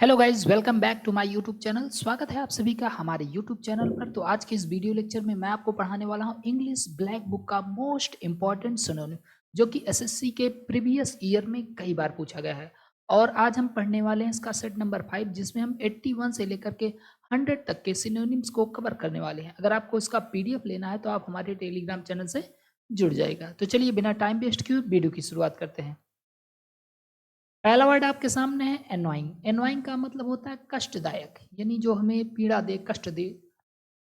Hello guys, welcome back to my YouTube channel. स्वागत है आप सभी का हमारे यूट्यूब चैनल पर। तो आज के इस वीडियो लेक्चर में मैं आपको पढ़ाने वाला हूं इंग्लिश ब्लैक बुक का मोस्ट इंपॉर्टेंट सिनोनिम, जो कि एसएससी के प्रीवियस ईयर में कई बार पूछा गया है। और आज हम पढ़ने वाले हैं इसका सेट नंबर 5, जिसमें हम 81 से लेकर के 100 तक के सिनोनिम्स को कवर करने वाले हैं। अगर आपको इसका पीडीएफ लेना है तो आप हमारे टेलीग्राम चैनल से जुड़ जाएगा। तो चलिए बिना टाइम वेस्ट किए वीडियो की शुरुआत करते हैं। पहला वर्ड आपके सामने है एनोइंग। एनोइंग का मतलब होता है कष्टदायक, यानी जो हमें पीड़ा दे, कष्ट दे,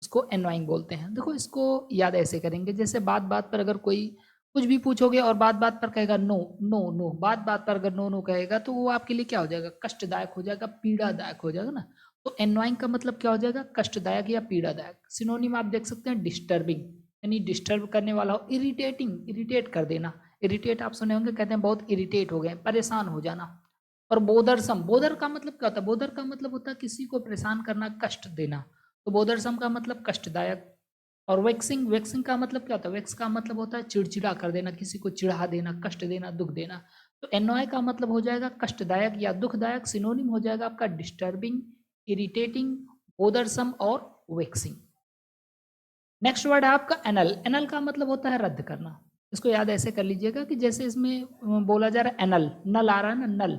उसको एनोइंग बोलते हैं। देखो, इसको याद ऐसे करेंगे, जैसे बात बात पर अगर कोई कुछ भी पूछोगे और बात बात पर कहेगा नो नो नो, बात बात पर अगर नो नो कहेगा तो वो आपके लिए क्या हो जाएगा? कष्टदायक हो जाएगा, पीड़ादायक हो जाएगा ना। तो एनोइंग का मतलब क्या हो जाएगा? कष्टदायक या पीड़ादायक। सिनोनिम आप देख सकते हैं डिस्टर्बिंग, यानी डिस्टर्ब करने वाला हो। इरिटेटिंग, इरिटेट कर देना। इरिटेट आप सुने होंगे, कहते हैं बहुत इरिटेट हो गए, परेशान हो जाना। और बोदरसम, बोदर का मतलब क्या होता है? बोदर का मतलब होता है किसी को परेशान करना, कष्ट देना। तो बोदरसम का मतलब कष्टदायक। और वेक्सिंग, वेक्सिंग का मतलब क्या होता है? वेक्स का मतलब होता है चिड़चिड़ा कर देना, किसी को चिढ़ा देना, कष्ट देना, दुख देना। तो एनॉय का मतलब हो जाएगा कष्टदायक या दुखदायक। सिनोनिम हो जाएगा आपका डिस्टर्बिंग, इरिटेटिंग, बोदरसम और वेक्सिंग। नेक्स्ट वर्ड है आपका एनल। एनल का मतलब होता है रद्द करना। इसको याद ऐसे कर लीजिएगा कि जैसे इसमें बोला जा रहा है एनल, नल आ रहा है ना, नल।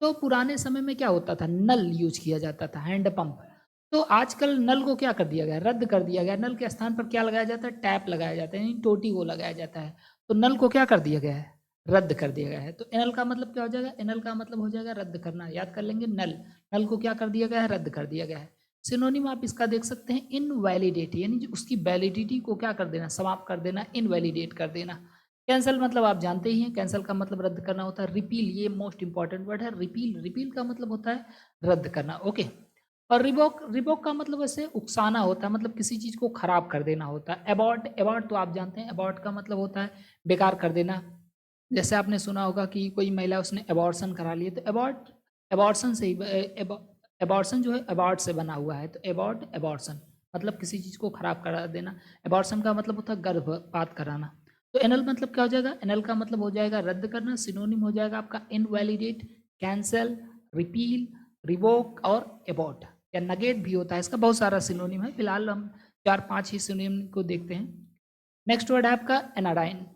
तो पुराने समय में क्या होता था? नल यूज किया जाता था, हैंड पंप। तो आजकल नल को क्या कर दिया गया? रद्द कर दिया गया। नल के स्थान पर क्या लगाया जाता है? टैप लगाया जाता है, यानी टोटी वो लगाया जाता है। तो नल को क्या कर दिया गया है? रद्द कर दिया गया है। तो एनल का मतलब क्या हो जाएगा? एनल का मतलब हो जाएगा रद्द करना। याद कर लेंगे, नल, नल को क्या कर दिया गया है? रद्द कर दिया गया है। सिनोनिम आप इसका देख सकते हैं इनवैलिडेट, यानी उसकी वैलिडिटी को क्या कर देना? समाप्त कर देना, इनवैलिडेट कर देना। कैंसल मतलब आप जानते ही हैं, कैंसल का मतलब रद्द करना होता है। रिपील, ये मोस्ट इंपॉर्टेंट वर्ड है, रिपील। रिपील का मतलब होता है रद्द करना। ओके। और रिवोक, रिवोक का मतलब वैसे उकसाना होता है, मतलब किसी चीज को खराब कर देना होता है। अबॉर्ट, अबॉर्ट तो आप जानते हैं, अबॉर्ट का मतलब होता है बेकार कर देना। जैसे आपने सुना होगा कि कोई महिला उसने अबॉर्शन करा लिया, तो अबॉर्ट, अबॉर्शन से ही, अबॉर्शन जो है अबॉर्ट से बना हुआ है। तो अबॉर्ट, अबॉर्शन मतलब किसी चीज को खराब करा देना। अबॉर्शन का मतलब होता है गर्भपात कराना। तो एनल मतलब क्या हो जाएगा? एनल का मतलब हो जाएगा रद्द करना। सिनोनिम हो जाएगा आपका इनवैलिडेट, कैंसल, रिपील, रिवोक और एबॉर्ट, या नगेट भी होता है। इसका बहुत सारा सिनोनिम है, फिलहाल हम 4-5 ही सिनोनिम को देखते हैं। नेक्स्ट वर्ड है आपका एनाडाइन।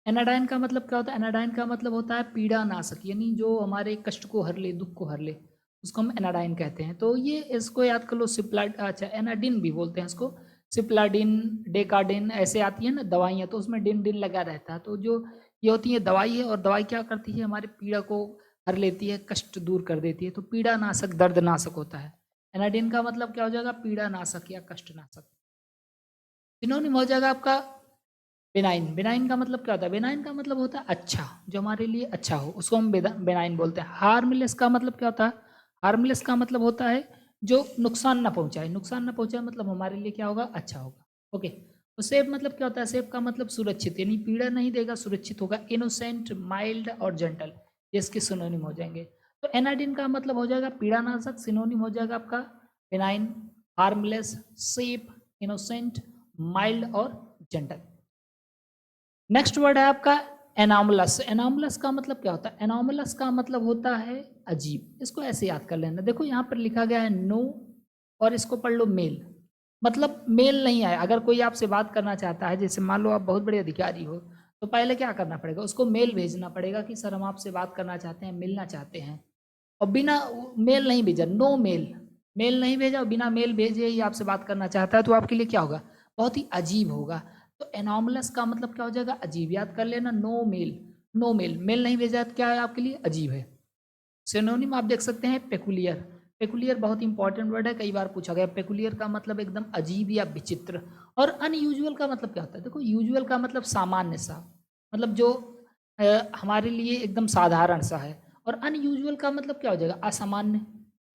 एनाडाइन का मतलब क्या होता है? एनाडाइन का मतलब होता है पीड़ा नाशक, यानी जो हमारे कष्ट को हर ले, दुख को हर ले, उसको हम एनाडाइन कहते हैं। तो ये इसको याद कर लो, सिप्ला, अच्छा एनाडिन भी बोलते हैं इसको। सिप्लाडिन, डेकाडिन ऐसे आती है ना दवाइयाँ, तो उसमें डिन डिन लगा रहता है। तो जो ये होती है दवाई है, और दवाई क्या करती है? हमारी पीड़ा को हर लेती है, कष्ट दूर कर देती है। तो पीड़ा नाशक, दर्द नाशक होता है। एनाडिन का मतलब क्या हो जाएगा? पीड़ा नाशक या कष्ट नाशक। सिनोनिम हो जाएगा आपका बेनाइन। बेनाइन का मतलब क्या होता है? बेनाइन का मतलब होता है अच्छा, जो हमारे लिए अच्छा हो, उसको हम बेनाइन बोलते हैं। हार्मलेस का मतलब क्या होता है? हार्मलेस का मतलब होता है जो नुकसान ना पहुंचाए। नुकसान ना पहुंचाए मतलब हमारे लिए क्या होगा? अच्छा होगा। ओके। तो सेफ मतलब क्या होता है? सेफ का मतलब सुरक्षित, यानी पीड़ा नहीं देगा, सुरक्षित होगा। इनोसेंट, माइल्ड और जेंटल, ये इसके सिनोनिम हो जाएंगे। तो एनाडिन का मतलब हो जाएगा पीड़ानाशक। सिनोनिम हो जाएगा आपका benign, harmless, safe, innocent, mild और जेंटल। नेक्स्ट वर्ड है आपका एनामलस। एनामलस का मतलब क्या होता है? एनामलस का मतलब होता है अजीब। इसको ऐसे याद कर लेना। देखो यहाँ पर लिखा गया है नो, और इसको पढ़ लो मेल। मतलब मेल नहीं आया। अगर कोई आपसे बात करना चाहता है, जैसे मान लो आप बहुत बड़े अधिकारी हो, तो पहले क्या करना पड़ेगा? उसको मेल भेजना पड़ेगा कि सर हम आपसे बात करना चाहते हैं, मिलना चाहते हैं। और बिना मेल नहीं भेजा, नो मेल, मेल नहीं भेजा और बिना मेल भेजे ही आपसे बात करना चाहता है, तो आपके लिए क्या होगा? बहुत ही अजीब होगा। तो एनॉमलस का मतलब क्या हो जाएगा? अजीब। याद कर लेना, no mail, no mail, mail नहीं भेजा तो क्या है आपके लिए? अजीब है। सिनोनिम आप देख सकते हैं पेकुलियर। पेकुलियर बहुत इंपॉर्टेंट वर्ड है, कई बार पूछा गया। पेकुलियर का मतलब एकदम अजीब या विचित्र। और अनयूजुअल का मतलब क्या होता है? देखो, यूजुअल का मतलब सामान्य सा, मतलब जो हमारे लिए एकदम साधारण सा है। और अनयूजुअल का मतलब क्या हो जाएगा? असामान्य,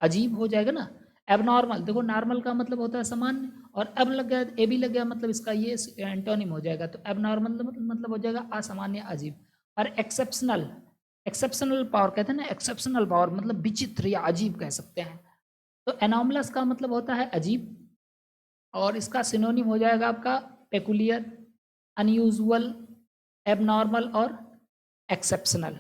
अजीब हो जाएगा ना। एबनॉर्मल, देखो नॉर्मल का मतलब होता है सामान्य, और अब लग गया, ए भी लग गया, मतलब इसका ये एंटोनिम हो जाएगा। तो एबनॉर्मल मतलब हो जाएगा असामान्य, अजीब। और एक्सेप्शनल, एक्सेप्शनल पावर कहते हैं ना, एक्सेप्शनल पावर मतलब विचित्र या अजीब कह सकते हैं। तो एनॉमलस का मतलब होता है अजीब, और इसका सिनोनिम हो जाएगा आपका पेकुलियर, अनयूजुअल, एबनॉर्मल और एक्सेप्शनल।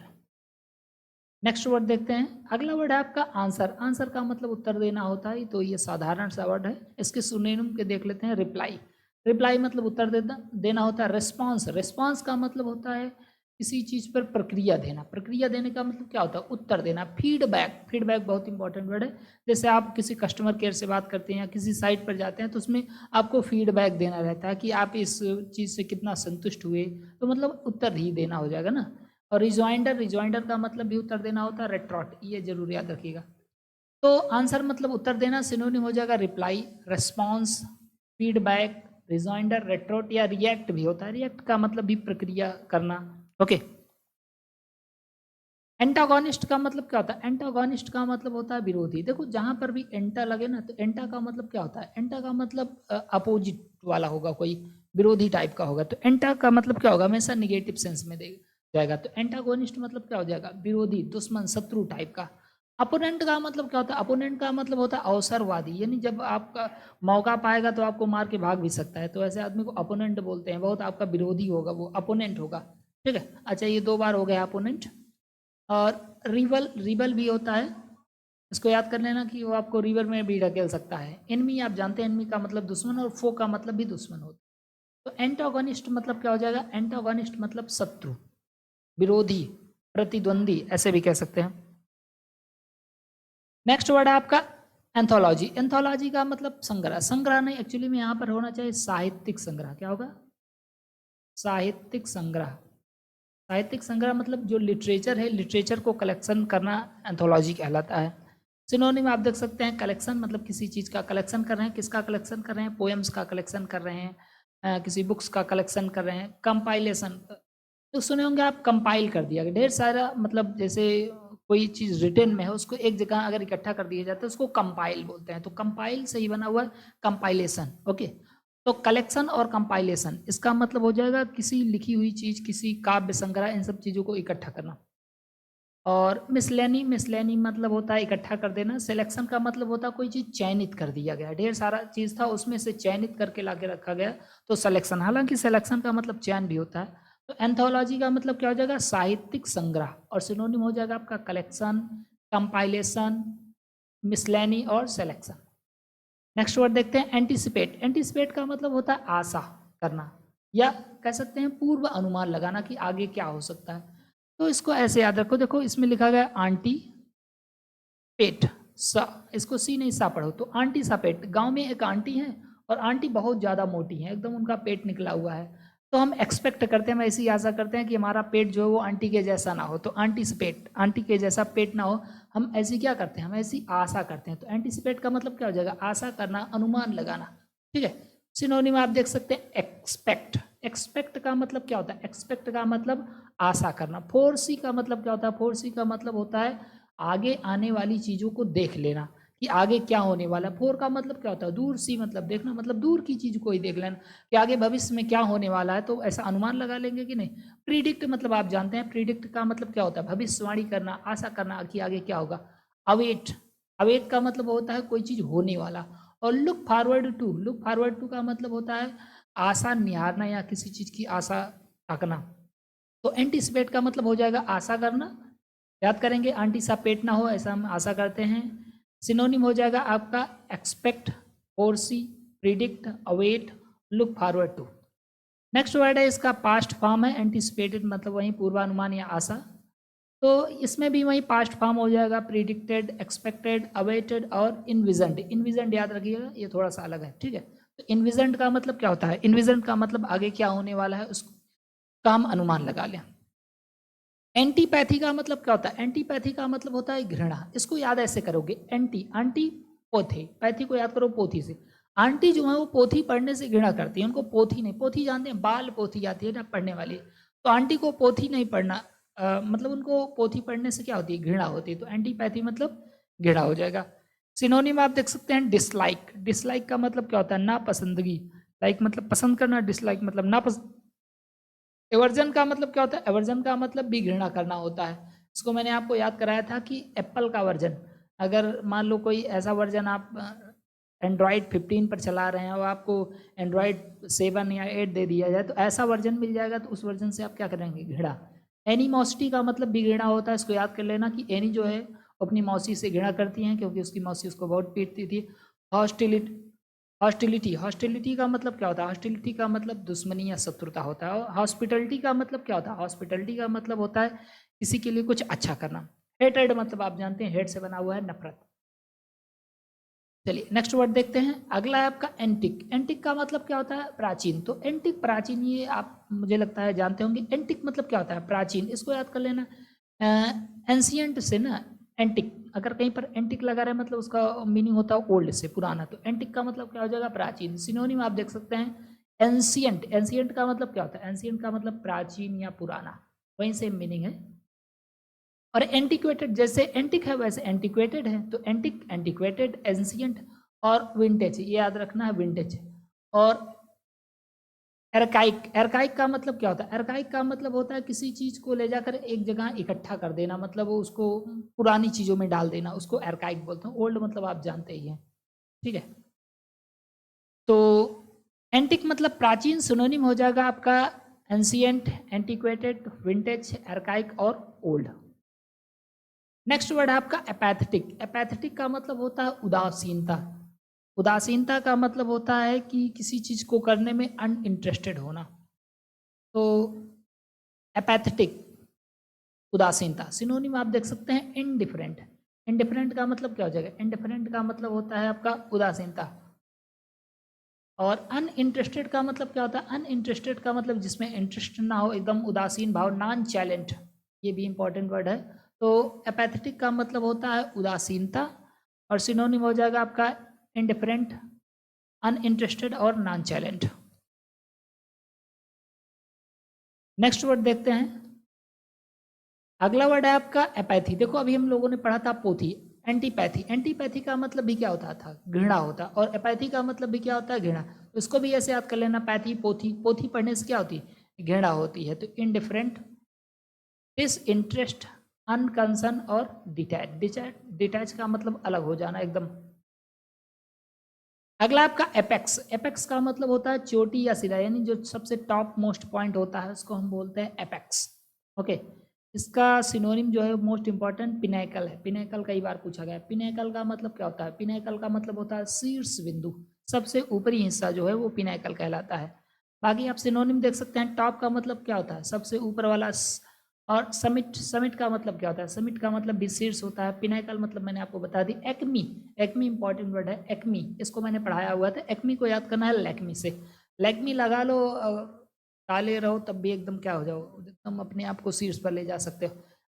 नेक्स्ट वर्ड देखते हैं। अगला वर्ड है आपका आंसर। आंसर का मतलब उत्तर देना होता है, तो ये साधारण सा वर्ड है। इसके सिनोनिम के देख लेते हैं। रिप्लाई। रिप्लाई मतलब उत्तर देना होता है। रिस्पॉन्स। रिस्पॉन्स का मतलब होता है किसी चीज पर प्रक्रिया देना। प्रक्रिया देने का मतलब क्या होता है? उत्तर देना। फीडबैक। फीडबैक बहुत इंपॉर्टेंट वर्ड है। जैसे आप किसी कस्टमर केयर से बात करते हैं या किसी साइट पर जाते हैं तो उसमें आपको फीडबैक देना रहता है कि आप इस चीज से कितना संतुष्ट हुए, तो मतलब उत्तर ही देना हो जाएगा ना। और रिजॉइंडर। रिजॉइंडर का मतलब भी उत्तर देना होता है। रेट्रॉट, ये जरूर याद रखिएगा। तो आंसर मतलब उत्तर देना, सिनोनिम हो जाएगा रिप्लाई, रेस्पॉन्स, फीडबैक, रिजॉइंडर, रेट्रोट या रिएक्ट भी होता है। रिएक्ट का मतलब भी प्रक्रिया करना। ओके। एंटागोनिस्ट का मतलब क्या होता है? एंटागोनिस्ट का मतलब होता है विरोधी। देखो जहां पर भी एंटा लगे ना, तो एंटा का मतलब क्या होता है? एंटा का मतलब अपोजिट वाला होगा, कोई विरोधी टाइप का होगा। तो एंटा का मतलब क्या होगा? हमेशा निगेटिव सेंस में दे जाएगा। तो एंटागोनिस्ट मतलब क्या हो जाएगा? विरोधी, दुश्मन, शत्रु टाइप का। अपोनेंट का मतलब क्या होता है? अपोनेंट का मतलब होता है अवसरवादी, यानी जब आपका मौका पाएगा तो आपको मार के भाग भी सकता है, तो ऐसे आदमी को अपोनेंट बोलते हैं। बहुत आपका विरोधी होगा, वो अपोनेंट होगा। ठीक है। अच्छा, ये दो बार हो गया अपोनेंट। और रिबल। रिबल भी होता है, इसको याद कर लेना कि वो आपको रिवर में भी ढकेल सकता है। एनमी आप जानते हैं, एनमी का मतलब दुश्मन, और फो का मतलब भी दुश्मन होता है। तो एंटागोनिस्ट मतलब क्या हो जाएगा? एंटागोनिस्ट मतलब शत्रु, विरोधी, प्रतिद्वंदी, ऐसे भी कह सकते हैं। नेक्स्ट वर्ड है आपका एंथोलॉजी। एंथोलॉजी का मतलब संग्रह। संग्रह नहीं, एक्चुअली में यहाँ पर होना चाहिए साहित्यिक संग्रह। क्या होगा? साहित्यिक संग्रह। साहित्यिक संग्रह मतलब जो लिटरेचर है, लिटरेचर को कलेक्शन करना एंथोलॉजी कहलाता है। सिनोनिम आप देख सकते हैं। कलेक्शन मतलब किसी चीज़ का कलेक्शन कर रहे हैं। किसका कलेक्शन कर रहे हैं? पोएम्स का कलेक्शन कर रहे हैं, किसी बुक्स का कलेक्शन कर रहे हैं। कंपाइलेशन, तो सुने होंगे आप, कंपाइल कर दिया गया ढेर सारा, मतलब जैसे कोई चीज़ रिटर्न में है उसको एक जगह अगर इकट्ठा कर दिया जाता है उसको कंपाइल बोलते हैं। तो कंपाइल से ही बना हुआ है कंपाइलेशन। ओके। तो कलेक्शन और कंपाइलेशन, इसका मतलब हो जाएगा किसी लिखी हुई चीज़, किसी काव्य संग्रह, इन सब चीज़ों को इकट्ठा करना। और मिसलेनी। मिसलेनी मतलब होता है इकट्ठा कर देना। सिलेक्शन का मतलब होता है कोई चीज़ चयनित कर दिया गया, ढेर सारा चीज़ था उसमें से चयनित करके लाके रखा गया, तो सिलेक्शन। हालांकि सिलेक्शन का मतलब चयन भी होता है। तो एंथोलॉजी का मतलब क्या हो जाएगा? साहित्यिक संग्रह। और सिनोनिम हो जाएगा आपका कलेक्शन, कंपाइलेशन, मिसलेनी और सिलेक्शन। नेक्स्ट वर्ड देखते हैं एंटीसिपेट। एंटीसिपेट का मतलब होता है आशा करना, या कह सकते हैं पूर्व अनुमान लगाना कि आगे क्या हो सकता है। तो इसको ऐसे याद रखो। देखो इसमें लिखा गया आंटी पेट सा, इसको सी नहीं सा पढ़ो। तो आंटी सा पेट, गांव में एक आंटी है और आंटी बहुत ज़्यादा मोटी है, एकदम उनका पेट निकला हुआ है। तो हम एक्सपेक्ट करते हैं, हम ऐसी आशा करते हैं कि हमारा पेट जो है वो आंटी के जैसा ना हो। तो एंटीसिपेट, आंटी के जैसा पेट ना हो, हम ऐसी क्या करते हैं? हम ऐसी आशा करते हैं। तो एंटीसिपेट का मतलब क्या हो जाएगा? आशा करना, अनुमान लगाना। ठीक है। सिनोनिम आप देख सकते हैं एक्सपेक्ट। एक्सपेक्ट का मतलब क्या होता है? एक्सपेक्ट का मतलब आशा करना। फोरसी का मतलब क्या होता है? फोरसी का मतलब होता है आगे आने वाली चीज़ों को देख लेना कि आगे क्या होने वाला है। फोर का मतलब क्या होता है? दूर सी मतलब देखना, मतलब दूर की चीज़ को ही देख लेना कि आगे भविष्य में क्या होने वाला है, तो ऐसा अनुमान लगा लेंगे कि नहीं। प्रीडिक्ट मतलब आप जानते हैं, प्रीडिक्ट का मतलब क्या होता है? भविष्यवाणी करना, आशा करना कि आगे क्या होगा। अवेट। अवेट का मतलब होता है कोई चीज़ होने वाला। और look forward to. Look forward to का मतलब होता है आशा निहारना या किसी चीज़ की आशा रखना। तो एंटीसिपेट का मतलब हो जाएगा आशा करना। याद करेंगे आंटी सा पेट ना हो, ऐसा हम आशा करते हैं। सिनोनिम हो जाएगा आपका expect, foresee, predict, await, look forward to. Next word है इसका पास्ट फॉर्म है एंटीसिपेटेड, मतलब वही पूर्वानुमान या आशा। तो इसमें भी वही पास्ट फॉर्म हो जाएगा, प्रिडिक्टेड, एक्सपेक्टेड, अवेटेड और इनविजनड। इनविजनड याद रखिएगा, ये थोड़ा सा अलग है। ठीक है। तो इनविजनड का मतलब क्या होता है? इनविजनड का मतलब आगे क्या होने वाला है उसका हम अनुमान लगा लें। एंटीपैथी का मतलब क्या होता है? एंटीपैथी का मतलब होता है घृणा। इसको याद ऐसे करोगे, एंटी, आंटी, पोथे, पैथी को याद करो पोथी से। आंटी जो है वो पोथी पढ़ने से घृणा करती है, उनको पोथी नहीं, पोथी जानते हैं बाल पोथी आती है ना पढ़ने वाली, तो आंटी को पोथी नहीं पढ़ना, मतलब उनको पोथी पढ़ने से क्या होती है? घृणा होती है। तो एंटीपैथी मतलब घृणा हो जाएगा। सिनोनिम आप देख सकते हैं डिसलाइक। डिसलाइक का मतलब क्या होता है? नापसंदगी। लाइक मतलब पसंद करना, डिसलाइक मतलब नापसंद। एवर्जन का मतलब क्या होता है? एवर्जन का मतलब भी घृणा करना होता है। इसको मैंने आपको याद कराया था कि एप्पल का वर्जन, अगर मान लो कोई ऐसा वर्जन आप एंड्रॉयड 15 पर चला रहे हैं और आपको एंड्रॉयड 7 या 8 दे दिया जाए, तो ऐसा वर्जन मिल जाएगा, तो उस वर्जन से आप क्या करेंगे? घृणा। एनिमोसिटी का मतलब भी घृणा होता है, इसको याद कर लेना कि एनी जो है अपनी मौसी से घृणा करती हैं क्योंकि उसकी मौसी उसको बहुत पीटती थी। हॉस्टिलिटी, हॉस्टिलिटी, हॉस्टिलिटी का मतलब क्या होता है? हॉस्टिलिटी का मतलब दुश्मनी या शत्रुता होता है। और हॉस्पिटलिटी का मतलब क्या होता है? हॉस्पिटलिटी का मतलब होता है किसी के लिए कुछ अच्छा करना। हेटेड मतलब आप जानते हैं, हेट से बना हुआ है नफरत। चलिए नेक्स्ट वर्ड देखते हैं। अगला है आपका एंटिक। एंटिक का मतलब क्या होता है? प्राचीन। तो एंटिक प्राचीन, ये आप मुझे लगता है जानते होंगे। एंटिक मतलब क्या होता है? प्राचीन। इसको याद कर लेना। एंशियंट से ना एंटिक, अगर कहीं पर एंटिक लगा रहे मतलब उसका मीनिंग होता है ओल्ड से, पुराना। तो एंटिक का मतलब क्या हो जाएगा? प्राचीन। सिनोनिम आप देख सकते हैं एंशियंट। एंशियंट का मतलब क्या होता है? एंशियंट का मतलब प्राचीन या पुराना, वहीं सेम मीनिंग है। और एंटिक्वेटेड, जैसे एंटिक है वैसे एंटिक्वेटेड है। तो एंटिक, एंटिक्वेटेड, एंशियंट और विंटेज, ये याद रखना है, विंटेज। और एर्काइक, एर्काइक का मतलब क्या होता है? एर्काइक का मतलब होता है किसी चीज को ले जाकर एक जगह इकट्ठा कर देना, मतलब वो उसको पुरानी चीजों में डाल देना, उसको एर्काइक बोलते हैं। ओल्ड मतलब आप जानते ही हैं, ठीक है। तो एंटिक मतलब प्राचीन, सिनोनिम हो जाएगा आपका एंशियंट, एंटिक्वेटेड, विंटेज, एर्काइक और ओल्ड। नेक्स्ट वर्ड है आपका एपैथेटिक। एपैथेटिक का मतलब होता है उदासीनता। उदासीनता का मतलब होता है कि किसी चीज को करने में अनइंटरेस्टेड होना। तो एपैथेटिक, उदासीनता। सिनोनिम आप देख सकते हैं इनडिफरेंट। इनडिफरेंट का मतलब क्या हो जाएगा? इनडिफरेंट का मतलब होता है आपका उदासीनता। और अनइंटरेस्टेड का मतलब क्या होता है? अनइंटरेस्टेड का मतलब जिसमें इंटरेस्ट ना हो, एकदम उदासीन भाव, नॉन चैलेंट, ये भी इंपॉर्टेंट वर्ड है। तो एपैथेटिक का मतलब होता है उदासीनता, और सिनोनिम हो जाएगा आपका इनडिफरेंट, अनइंटरेस्टेड और नॉन चैलेंट। नेक्स्ट वर्ड देखते हैं। अगला वर्ड है आपका एपैथी। देखो अभी हम लोगों ने पढ़ा था पोथी, एंटीपैथी। एंटीपैथी का मतलब भी क्या होता था? घृणा होता। और एपैथी का मतलब भी क्या होता है? घृणा। तो इसको भी ऐसे याद कर लेना, पैथी, पोथी। पोथी पढ़ने से क्या होती है? घृणा होती है। तो इनडिफरेंट, डिस इंटरेस्ट, अनकंसर्न और डिटैच। डिटैच, डिटैच का मतलब अलग हो जाना एकदम। अगला आपका एपेक्स। एपेक्स का मतलब होता है चोटी या सिरा, यानी जो सबसे टॉप मोस्ट पॉइंट होता है उसको हम बोलते हैं एपेक्स। ओके। इसका सिनोनिम जो है मोस्ट इंपॉर्टेंट पिनेकल है। पिनेकल कई बार पूछा गया है। पिनेकल का मतलब क्या होता है? पिनेकल का मतलब होता है शीर्ष बिंदु, सबसे ऊपरी हिस्सा जो है वो पिनेकल कहलाता है। बाकी आप सिनोनिम देख सकते हैं। टॉप का मतलब क्या होता है? सबसे ऊपर वाला। और समिट, समिट का मतलब क्या होता है? समिट का मतलब भी शीर्ष होता है। पिनाकल मतलब मैंने आपको बता दी। एक्मी, एक्मी इंपॉर्टेंट वर्ड है, एक्मी। इसको मैंने पढ़ाया हुआ था। एक्मी को याद करना है लैक्मी से। लैक्मी लगा लो, काले रहो तब भी एकदम क्या हो जाओ, एकदम अपने आप को शीर्ष पर ले जा सकते हो।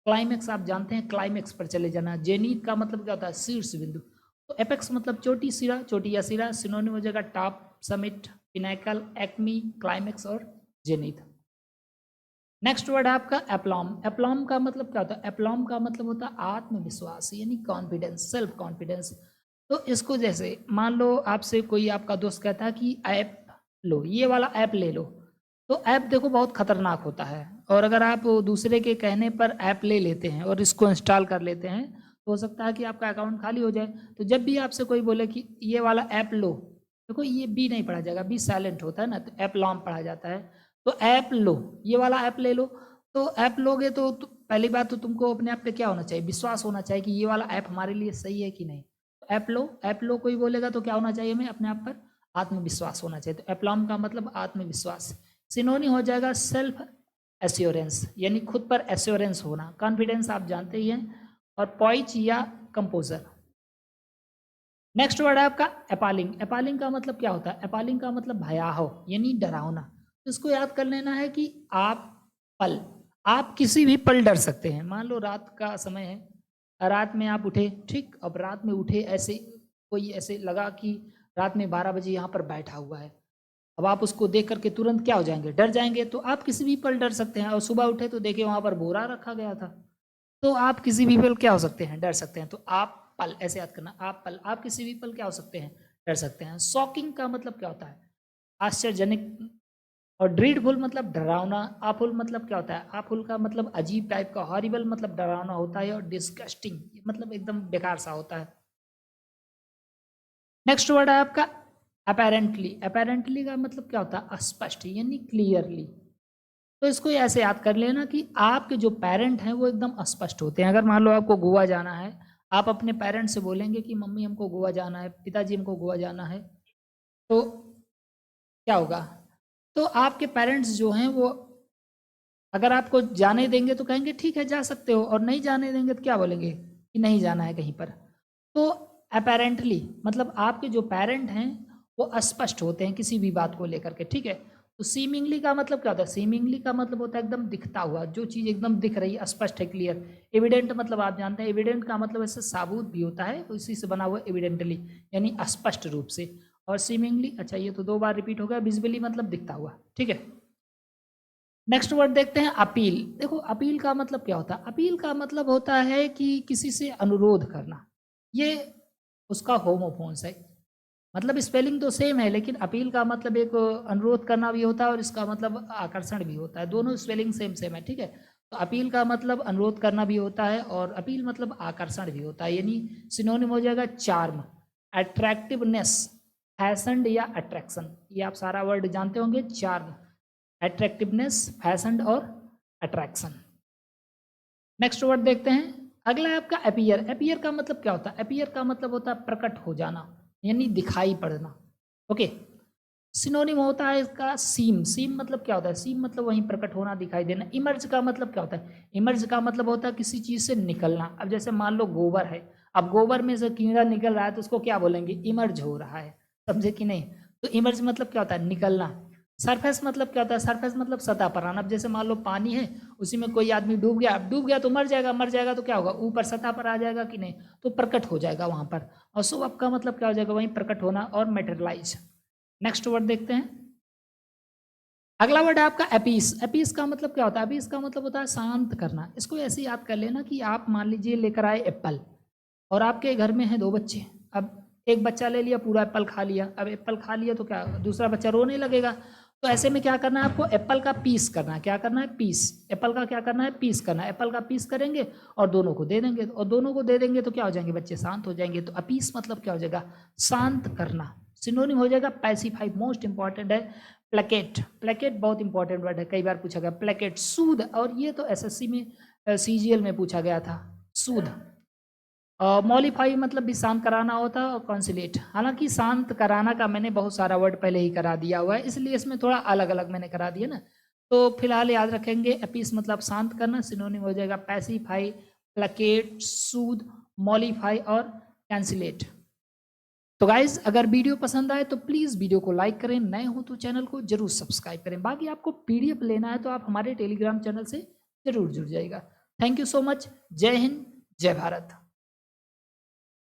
क्लाइमेक्स आप जानते हैं, क्लाइमेक्स पर चले जाना। जेनीथ का मतलब क्या होता है? शीर्ष बिंदु। तो एपेक्स मतलब चोटी, सिरा, चोटी या सिरा। सिनोनिम हो जाएगा top, summit, Pinnacle, acme, climax और जेनीथ। नेक्स्ट वर्ड है आपका एप्लॉम। एप्लॉम का मतलब क्या होता है? एप्लॉम का मतलब होता है आत्मविश्वास, यानी कॉन्फिडेंस, सेल्फ कॉन्फिडेंस। तो इसको जैसे मान लो आपसे कोई आपका दोस्त कहता है कि ऐप लो, ये वाला ऐप ले लो। तो ऐप देखो बहुत खतरनाक होता है, और अगर आप दूसरे के कहने पर ऐप ले लेते हैं और इसको इंस्टॉल कर लेते हैं तो हो सकता है कि आपका अकाउंट खाली हो जाए। तो जब भी आपसे कोई बोले कि ये वाला ऐप लो, देखो ये बी नहीं पढ़ा जाएगा, बी साइलेंट होता है ना, तो ऐप लॉम पढ़ा जाता है। तो ऐप लो, ये वाला ऐप ले लो। तो ऐप लोगे तो पहली बात तो तुमको अपने आप पे क्या होना चाहिए? विश्वास होना चाहिए कि ये वाला ऐप हमारे लिए सही है कि नहीं। तो ऐप लो, ऐप लो कोई बोलेगा तो क्या होना चाहिए? हमें अपने आप पर आत्मविश्वास होना चाहिए। तो एप्लॉम का मतलब आत्मविश्वास। सिनोनी हो जाएगा सेल्फ एश्योरेंस, यानी खुद पर एश्योरेंस होना। कॉन्फिडेंस आप जानते ही हैं। और पॉइज या कंपोजर। नेक्स्ट वर्ड है आपका एपालिंग। एपालिंग का मतलब क्या होता है? एपालिंग का मतलब भयावह, यानी डरावना। तो इसको याद कर लेना है कि आप पल, आप किसी भी पल डर सकते हैं। मान लो रात का समय है, रात में आप उठे, ठीक, अब रात में उठे, ऐसे कोई ऐसे लगा कि रात में 12 बजे यहाँ पर बैठा हुआ है। अब आप उसको देख करके तुरंत क्या हो जाएंगे? डर जाएंगे। तो आप किसी भी पल डर सकते हैं। और सुबह उठे तो देखे वहां पर बोरा रखा गया था। तो आप किसी भी पल क्या हो सकते हैं? डर सकते हैं। तो आप पल, ऐसे याद करना, आप पल, आप किसी भी पल क्या हो सकते हैं? डर सकते हैं। शॉकिंग का मतलब क्या होता है? आश्चर्यजनक। और ड्रीडफुल मतलब डरावना। आफुल मतलब क्या होता है? आफुल का मतलब अजीब टाइप का। हॉरिबल मतलब डरावना होता है। और डिस्गस्टिंग मतलब एकदम बेकार सा होता है। नेक्स्ट वर्ड है आपका अपेरेंटली। अपेरेंटली का मतलब क्या होता है? स्पष्ट, यानी क्लियरली। तो इसको ऐसे याद कर लेना कि आपके जो पेरेंट हैं वो एकदम अस्पष्ट होते हैं। अगर मान लो आपको गोवा जाना है, आप अपने पेरेंट्स से बोलेंगे कि मम्मी हमको गोवा जाना है, पिताजी हमको गोवा जाना है, तो क्या होगा? तो आपके पेरेंट्स जो हैं वो अगर आपको जाने देंगे तो कहेंगे ठीक है जा सकते हो, और नहीं जाने देंगे तो क्या बोलेंगे कि नहीं जाना है कहीं पर। तो अपेरेंटली मतलब आपके जो पेरेंट हैं वो अस्पष्ट होते हैं किसी भी बात को लेकर के, ठीक है। तो सीमिंगली का मतलब क्या होता है? सीमिंगली का मतलब होता है एकदम दिखता हुआ, जो चीज़ एकदम दिख रही है, स्पष्ट है, क्लियर। एविडेंट मतलब आप जानते हैं, एविडेंट का मतलब ऐसे साबुत भी होता है, उसी से बना हुआ एविडेंटली, यानी स्पष्ट रूप से। और सीमिंगली, अच्छा ये तो 2 बार रिपीट हो गया। विजिबली मतलब दिखता हुआ, ठीक है। नेक्स्ट वर्ड देखते हैं अपील। देखो अपील का मतलब क्या होता है? अपील का मतलब होता है कि किसी से अनुरोध करना। ये उसका होमोफोन्स है, मतलब स्पेलिंग तो सेम है, लेकिन अपील का मतलब एक अनुरोध करना भी होता है और इसका मतलब आकर्षण भी होता है। दोनों स्पेलिंग सेम सेम है, ठीक है। तो अपील का मतलब अनुरोध करना भी होता है और अपील मतलब आकर्षण भी होता है, यानी सिनोनिम हो जाएगा चार्म, अट्रैक्टिवनेस, फैशन या अट्रैक्शन। ये आप सारा वर्ड जानते होंगे, चार्म, अट्रैक्टिवनेस, फैशन और अट्रैक्शन। नेक्स्ट वर्ड देखते हैं। अगला है आपका अपीयर। अपीयर का मतलब क्या होता है? अपीयर का मतलब होता है प्रकट हो जाना, यानी दिखाई पड़ना, ओके। सिनोनिम होता है इसका सीम। सीम मतलब क्या होता है? सीम मतलब वहीं प्रकट होना, दिखाई देना। इमर्ज का मतलब क्या होता है? इमर्ज का मतलब होता है किसी चीज से निकलना। अब जैसे मान लो गोबर है, अब गोबर में से कीड़ा निकल रहा है तो उसको क्या बोलेंगे? इमर्ज हो रहा है, समझे कि नहीं? तो इमर्ज मतलब क्या होता है? निकलना। सरफेस मतलब क्या होता है? सरफेस मतलब सतह पर आना। अब जैसे मान लो पानी है, उसी में कोई आदमी डूब गया, अब डूब गया तो मर जाएगा, मर जाएगा तो क्या होगा? ऊपर सतह पर आ जाएगा कि नहीं? तो प्रकट हो जाएगा वहां पर। और सो अप का मतलब क्या हो जाएगा? वहीं प्रकट होना और मेटेरियलाइज। नेक्स्ट वर्ड देखते हैं। अगला वर्ड है आपका एपीस। एपीस का मतलब क्या होता है? एपीस का मतलब होता है शांत करना। इसको ऐसे याद कर लेना कि आप मान लीजिए लेकर आए एप्पल, और आपके घर में हैं 2 बच्चे। अब एक बच्चा ले लिया, पूरा एप्पल खा लिया। अब एप्पल खा लिया तो क्या, दूसरा बच्चा रोने लगेगा। तो ऐसे में क्या करना है आपको? एप्पल का पीस करना है। क्या करना है? पीस। एप्पल का क्या करना है? पीस करना है। एप्पल का पीस करेंगे और दोनों को दे देंगे, और दोनों को दे देंगे तो क्या हो जाएंगे? बच्चे शांत हो जाएंगे। तो अपीस मतलब क्या हो जाएगा? शांत करना। सिनोनिम हो जाएगा पैसिफाई। मोस्ट इंपॉर्टेंट है प्लेकेट। प्लेकेट बहुत इंपॉर्टेंट वर्ड है, कई बार पूछा गया। प्लेकेट सूद, और ये तो एसएससी में सीजीएल में पूछा गया था, सूद। मॉलिफाई मतलब भी शांत कराना होता है, और कॉन्सिलेट, हालांकि शांत कराना का मैंने बहुत सारा वर्ड पहले ही करा दिया हुआ है, इसलिए इसमें थोड़ा अलग अलग मैंने करा दिया ना। तो फिलहाल याद रखेंगे, अपीस मतलब शांत करना, सिनोनिम हो जाएगा पैसिफाई, प्लेकेट, सूद, मॉलिफाई और कैंसिलेट। तो गाइज अगर वीडियो पसंद आए तो प्लीज़ वीडियो को लाइक करें, नए हो तो चैनल को जरूर सब्सक्राइब करें। बाकी आपको पीडीएफ लेना है तो आप हमारे टेलीग्राम चैनल से जरूर जुड़ जाइएगा। Thank you so much. जय हिंद, जय भारत।